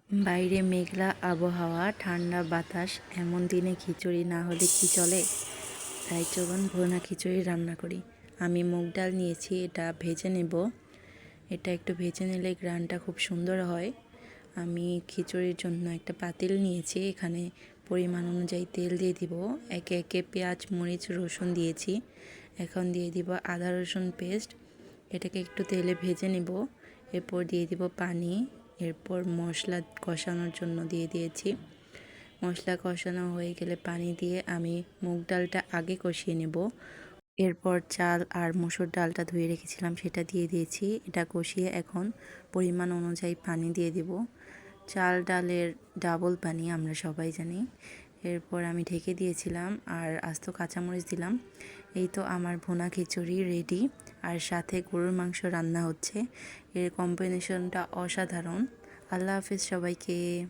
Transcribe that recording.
বাইরে মেঘলা আবহাওয়া, ঠান্ডা বাতাস, এমন দিনে খিচুড়ি না হলে কি চলে? তাই চলুন ভুনা খিচুড়ি রান্না করি। আমি মুগ ডাল নিয়েছি, এটা ভেজে নেব। এটা একটু ভেজে নিলে গ্রানটা খুব সুন্দর হয়। আমি খিচুড়ির জন্য একটা পাতিল নিয়েছি, এখানে পরিমাণ অনুযায়ী তেল দিয়ে দিব। একে একে পেঁয়াজ, মরিচ, রসুন দিয়েছি। এখন দিয়ে দিব আদা রসুন পেস্ট। এটাকে একটু তেলে ভেজে নেব। এরপর দিয়ে দিব পানি। এরপর মশলা কষানোর জন্য দিয়ে দিয়েছি। মশলা কষানো হয়ে গেলে পানি দিয়ে আমি মুগ ডালটা আগে কষিয়ে নেব। এরপর চাল আর মসুর ডালটা ধুয়ে রেখেছিলাম সেটা দিয়ে দিয়েছি। এটা কষিয়ে এখন পরিমাণ অনুযায়ী পানি দিয়ে দিব। চাল ডালের ডাবল পানি আমরা সবাই জানি। এরপর আমি ঢেকে দিয়েছিলাম আর আস্ত কাঁচামরিচ দিলাম। এই তো আমার ভুনা খিচুড়ি রেডি। আর সাথে গরুর মাংস রান্না হচ্ছে। এর কম্বিনেশনটা অসাধারণ। আল্লাহ হাফিজ সবাইকে।